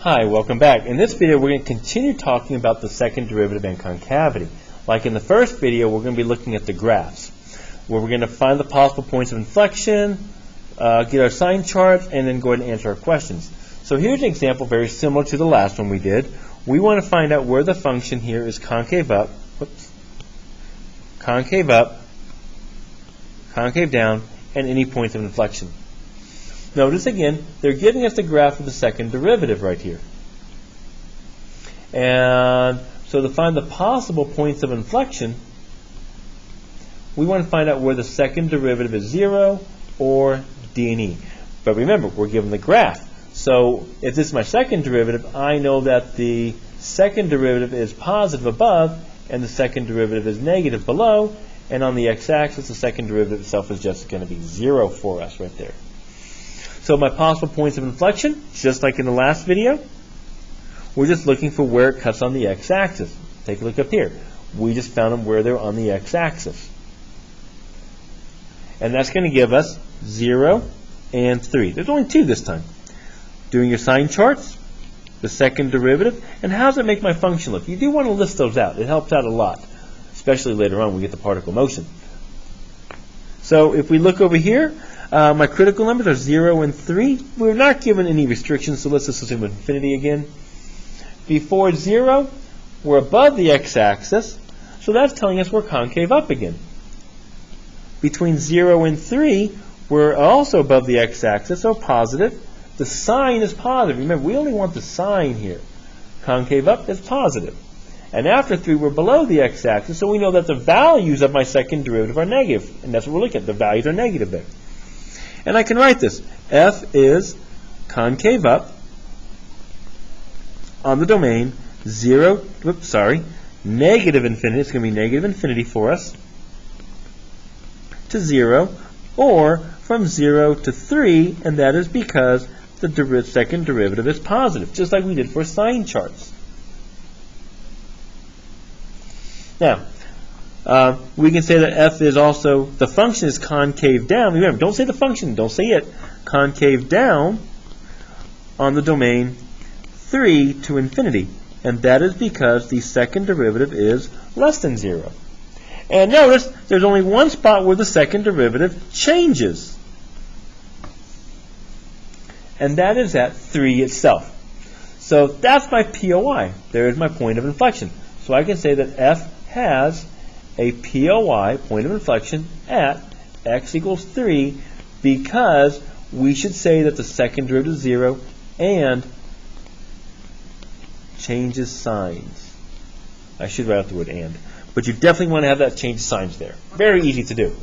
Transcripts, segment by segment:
Hi, welcome back. In this video, we're going to continue talking about the second derivative and concavity. Like in the first video, we're going to be looking at the graphs, where we're going to find the possible points of inflection, get our sign charts, and then go ahead and answer our questions. So here's an example very similar to the last one we did. We want to find out where the function here is concave up, concave down, and any points of inflection. Notice again, they're giving us the graph of the second derivative right here. And so to find the possible points of inflection, we want to find out where the second derivative is 0 or d and e. But remember, we're given the graph. So if this is my second derivative, I know that the second derivative is positive above and the second derivative is negative below. And on the x-axis, the second derivative itself is just going to be 0 for us right there. So my possible points of inflection, just like in the last video, we're just looking for where it cuts on the x-axis. Take a look up here. We just found them where they're on the x-axis. And that's going to give us 0 and 3. There's only 2 this time. Doing your sign charts, the second derivative, and how does it make my function look? You do want to list those out. It helps out a lot, especially later on when we get the particle motion. So if we look over here, my critical numbers are 0 and 3. We're not given any restrictions, so let's just assume infinity again. Before 0, we're above the x-axis, so that's telling us we're concave up again. Between 0 and 3, we're also above the x-axis, so positive. The sign is positive. Remember, we only want the sign here. Concave up is positive. And after 3, we're below the x-axis, so we know that the values of my second derivative are negative. And that's what we're looking at. The values are negative there. And I can write this. F is concave up on the domain negative infinity. It's going to be negative infinity for us to 0, or from 0 to 3, and that is because the second derivative is positive, just like we did for sign charts. Now, we can say that f is also, the function is concave down. Remember, don't say the function, don't say it. Concave down on the domain 3 to infinity. And that is because the second derivative is less than 0. And notice, there's only one spot where the second derivative changes. And that is at 3 itself. So that's my POI. There is my point of inflection. So I can say that f has a POI, point of inflection, at x equals 3, because we should say that the second derivative is 0 and changes signs. I should write out the word and. But you definitely want to have that change signs there. Very easy to do.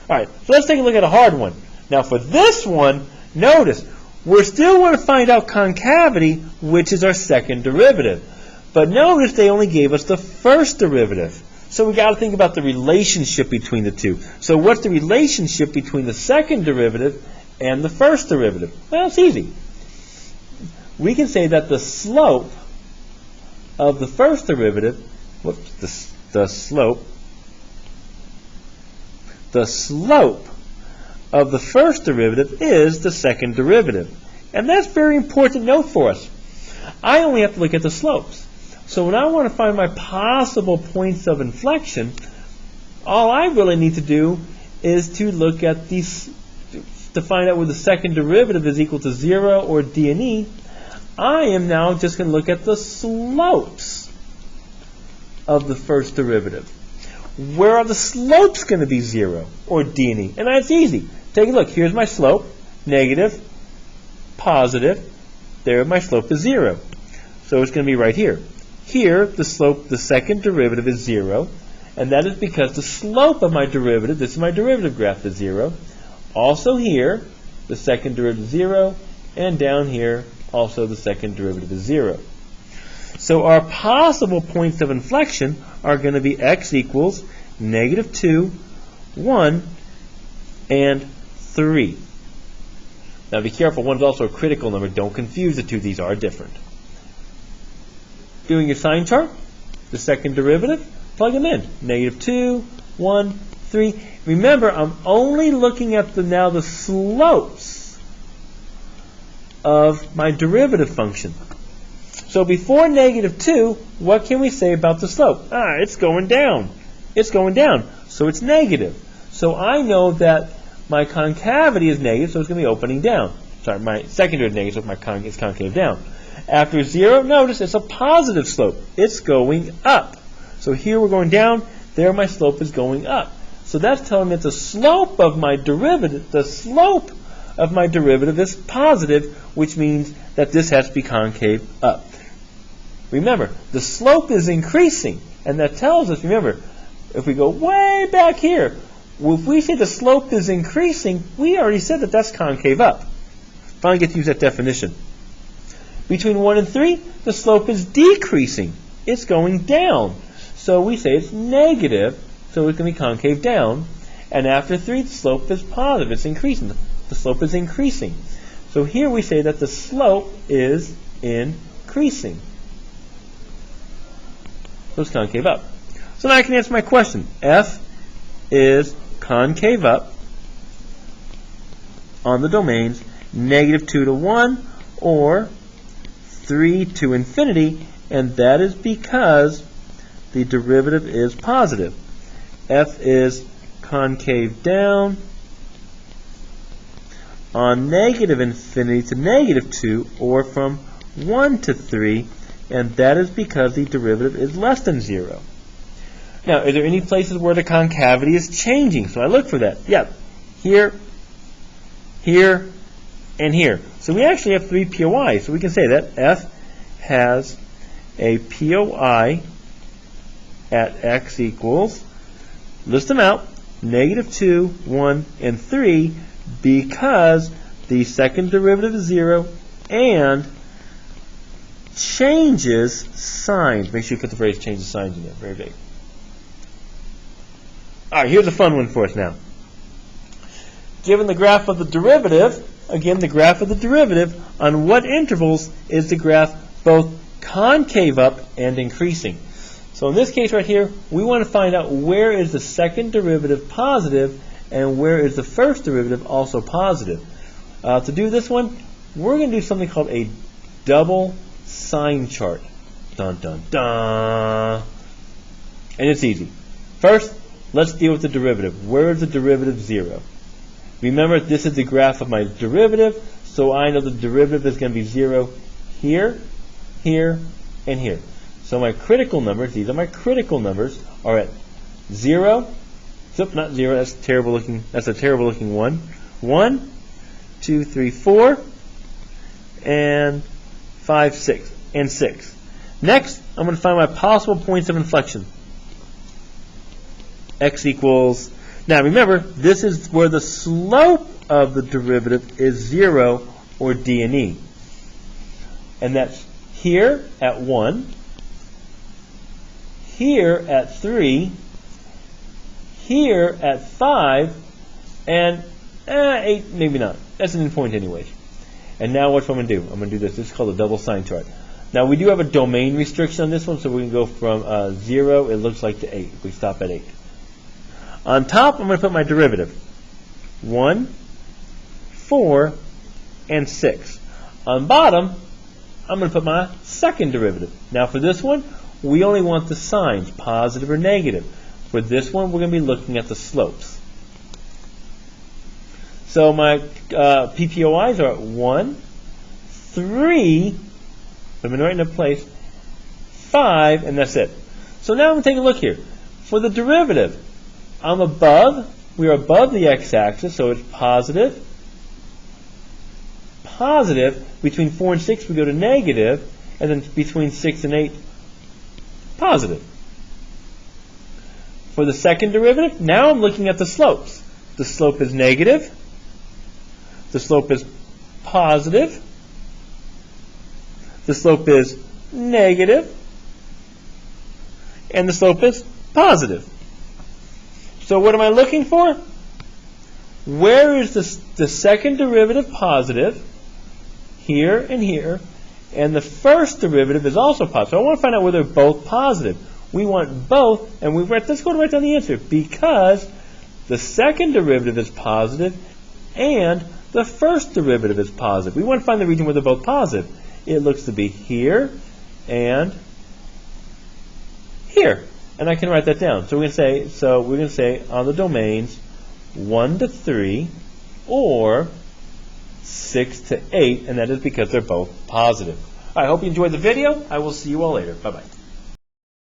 All right, so let's take a look at a hard one. Now for this one, notice, we still want to find out concavity, which is our second derivative. But notice they only gave us the first derivative. So we got to think about the relationship between the two. So what's the relationship between the second derivative and the first derivative? Well, it's easy. We can say that the slope of the first derivative, the slope of the first derivative is the second derivative. And that's a very important note for us. I only have to look at the slopes. So when I want to find my possible points of inflection, all I really need to do is to look at these, to find out where the second derivative is equal to 0 or d and e. I am now just going to look at the slopes of the first derivative. Where are the slopes going to be 0 or d and e? And that's easy. Take a look. Here's my slope, negative, positive. There my slope is 0. So it's going to be right here. Here, the slope, the second derivative is 0, and that is because the slope of my derivative, this is my derivative graph, is 0. Also here, the second derivative is 0, and down here, also the second derivative is 0. So our possible points of inflection are going to be x equals negative 2, 1, and 3. Now be careful, 1 is also a critical number. Don't confuse the two. These are different. Doing your sign chart, the second derivative, plug them in. Negative 2, 1, 3. Remember, I'm only looking at the slopes of my derivative function. So before -2, what can we say about the slope? It's going down. It's going down. So it's negative. So I know that my concavity is negative, so it's going to be opening down. Sorry, my second derivative is negative, so it's concave down. After 0, notice it's a positive slope. It's going up. So here we're going down. There my slope is going up. So that's telling me that the slope of my derivative is positive, which means that this has to be concave up. Remember, the slope is increasing, and that tells us, remember, if we go way back here, if we say the slope is increasing, we already said that that's concave up. Finally get to use that definition. Between 1 and 3, the slope is decreasing. It's going down. So we say it's negative, so it's going to be concave down. And after 3, the slope is positive. It's increasing. The slope is increasing. So here we say that the slope is increasing. So it's concave up. So now I can answer my question. F is concave up on the domains -2 to 1 or 3 to infinity, and that is because the derivative is positive. F is concave down on -infinity to -2 or from 1 to 3, and that is because the derivative is less than 0. Now, are there any places where the concavity is changing? So I look for that. Yep. Here, here, and here. So we actually have 3 POIs. So we can say that F has a POI at x equals, list them out, -2, 1, and 3, because the second derivative is 0 and changes signs. Make sure you put the phrase changes signs in there. Very big. All right, here's a fun one for us now. Given the graph of the derivative, again, the graph of the derivative, on what intervals is the graph both concave up and increasing? So in this case right here, we want to find out where is the second derivative positive and where is the first derivative also positive. To do this one, we're going to do something called a double sign chart. Dun, dun, dun. And it's easy. First, let's deal with the derivative. Where is the derivative 0? Remember, this is the graph of my derivative, so I know the derivative is going to be 0 here, here, and here. So my critical numbers, these are my critical numbers, are at 0, not 0, that's a terrible looking 1, 1, 2, 3, 4, and 5, 6, and 6. Next, I'm going to find my possible points of inflection. X equals, now remember, this is where the slope of the derivative is 0 or D and E. And that's here at 1, here at 3, here at 5, and 8, maybe not. That's an endpoint anyways. And now what I'm going to do? I'm going to do this. This is called a double sign chart. Now we do have a domain restriction on this one, so we can go from 0, it looks like, to 8. If we stop at 8. On top, I'm going to put my derivative. 1, 4, and 6. On bottom, I'm going to put my second derivative. Now for this one, we only want the signs, positive or negative. For this one, we're going to be looking at the slopes. So my PPOIs are at 1, 3, put them right into place, 5, and that's it. So now I'm going to take a look here. For the derivative, we are above the x-axis, so it's positive. Positive. Between 4 and 6, we go to negative. And then between 6 and 8, positive. For the second derivative, now I'm looking at the slopes. The slope is negative. The slope is positive. The slope is negative. And the slope is positive. So what am I looking for? Where is the second derivative positive? Here and here. And the first derivative is also positive. So I want to find out where they're both positive. We want both, and let's go to write down the answer. Because the second derivative is positive and the first derivative is positive. We want to find the region where they're both positive. It looks to be here and here. And I can write that down. So we're going to say on the domains 1 to 3 or 6 to 8, and that is because they're both positive. I hope you enjoyed the video. I will see you all later. Bye-bye.